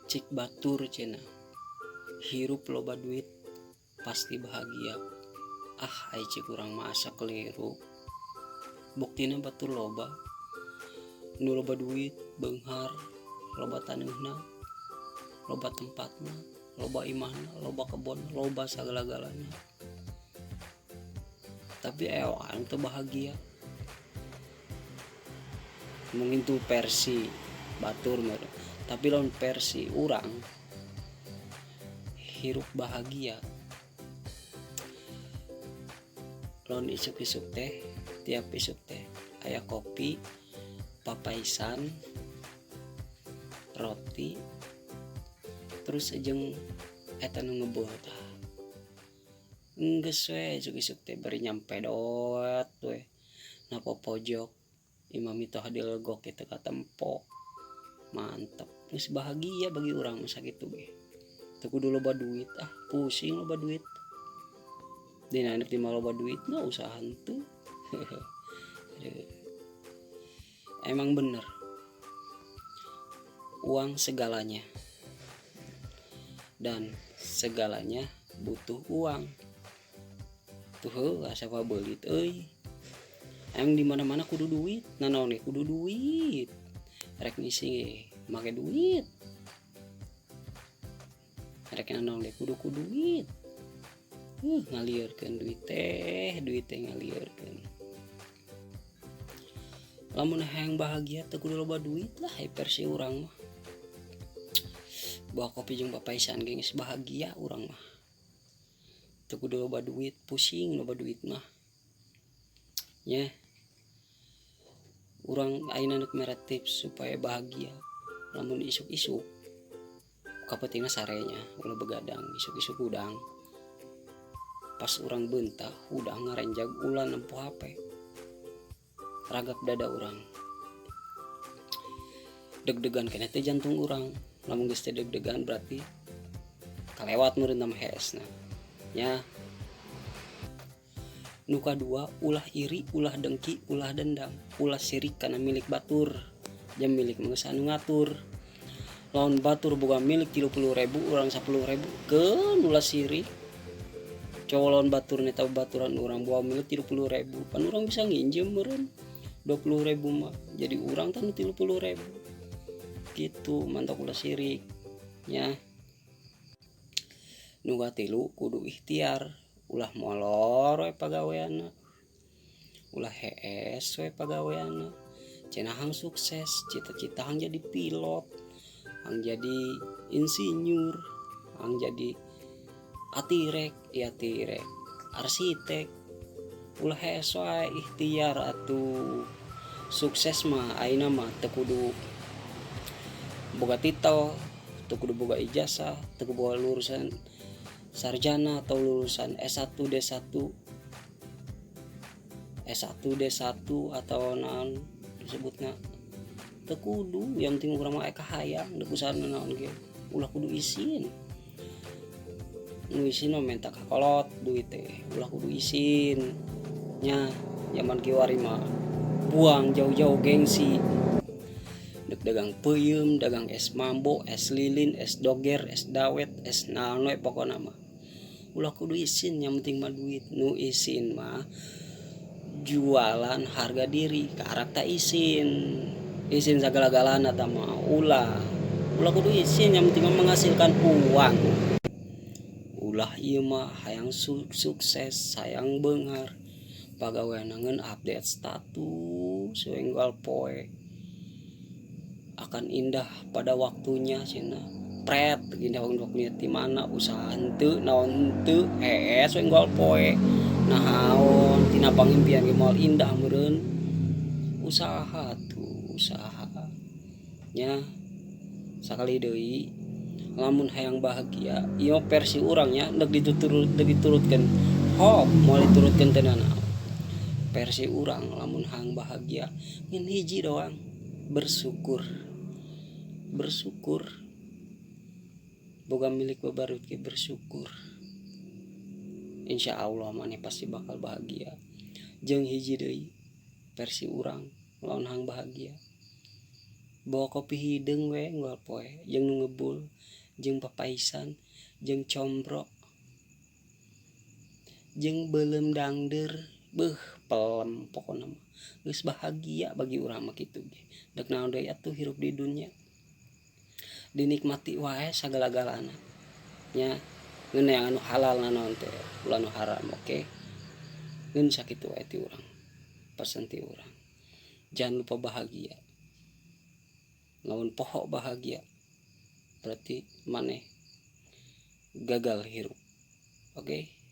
Cik batur cina, hirup loba duit pasti bahagia. Ai cik kurang masa keliru. Buktina batur loba, nu loba duit beunghar, loba taneuhna, loba tempatna, loba imahna, loba kebon, loba sagala-galana. Tapi ewan teu bahagia. Mungkin tuh versi batur mah. Tapi lawan versi urang hirup bahagia. Lawan isuk-isuk teh, tiap isuk teh aya kopi, papaisan, roti, terus jeung eta nu ngebeuh tah. Geus we isuk-isuk teh bari nyampe doat we na popojok imam itu hadilegok kitu ka tempo. Mantep, geus bahagia bagi urang mah sakitu ge. Teu kudu loba duit, pusing loba duit. Dina anak di loba duit mah usaha henteu. Emang bener, uang segalanya dan segalanya butuh uang. Tuh asapa beulit euy. Emang di mana-mana kudu duit, nanaon ge kudu duit. Rek ngisi ge make duit. Rek nanaon ge kudu duit. Ngalieurkeun duit teh ngalieurkeun. Lamun hayang bahagia teu kudu loba duit lah versi urang mah. Bawa kopi jeung papaisan ge geus bahagia urang mah. Teu kudu loba duit, pusing loba duit mah. Nya. Urang ayeuna neuk mere tips supaya bahagia. Lamun isuk-isuk kapentingna sarenya ulah begadang, isuk-isuk udang. Pas urang beuntah udang ngarenjag ulah nempo HP. Ragap dada urang. Deg-degan keneh teh jantung urang. Lamun geus teh deg-degan berarti kalewat meureun mah heesna. Nya. Nu kadua ulah iri, ulah dengki, ulah dendam, ulah sirik kana milik batur. Jam milik geus anu ngatur. Lawan batur boga milik 30.000 urang 10.000 keun ulah sirik. Coba lawan batur neta baturan urang boga milik 30.000, pan urang bisa nginjem meureun 20.000 mah. Jadi urang teh 30.000. Gitu mantok ulah sirik. Nya. Nu katilu kudu ikhtiar. Ulah molor we pagaweanna. Ulah hees we pagaweanna. Cenah hang sukses, cita-cita hang jadi pilot, hang jadi insinyur, hang jadi atirek, arsitek. Ulah hees wae ikhtiar atuh. Sukses mah ayeuna mah teu kudu boga titel, teu kudu boga ijazah, teu kudu boga lulusan sarjana atau lulusan S1 D1 atau naon disebutna teu kudu, yang penting urang mah kahayang deuk usaha naon ge ulah kudu isin. Nu isin mah menta kakolot duit teh ulah kudu isin. Nya zaman kiwari mah buang jauh-jauh gengsi. Deuk dagang peuyeum, dagang es mambo, es lilin, es doger, es dawet, es naon we pokona mah. Ulah kudu isin, yang penting mah duit. Nu isin mah jualan harga diri, karak tak isin. Isin sagala-galana tah mah ulah kudu isin, yang penting mah menghasilkan uang. Ulah ieu mah hayang sukses, hayang beunghar. Pagaweana ngeun update status we enggal poe. Akan indah pada waktunya cenah. Pret indah waktunya ti mana usaha henteu naon henteu hees we enggal poe. Nahaon tina pangimpian ge moal indah meureun. Usaha tuh, usaha. Nya sakali deui lamun hayang bahagia, ieu versi urangnya deuk diturutkeun. Hop moal diturutkeun teh naon. Versi urang lamun hayang bahagia ngan hiji doang, bersyukur. Boga milik babarut ge bersyukur. Insya Allah maneh pasti bakal bahagia. Jeung hiji deui versi urang lawan hang bahagia. bawa kopi hidung we nggal poe jeung nu ngebul jeung papaisan jeung combro jeung beuleum dangdeur beuh pelem pokona mah geus bahagia bagi urang mah kitu ge deuk naon deui atuh hirup di dunya dinikmati wae sagala-galana nya ngeun anu halal naon teh ulah nu haram oke ngeun sakitu wae ti urang pesan ti urang jangan lupa bahagia lamun poho bahagia berarti maneh gagal hirup oke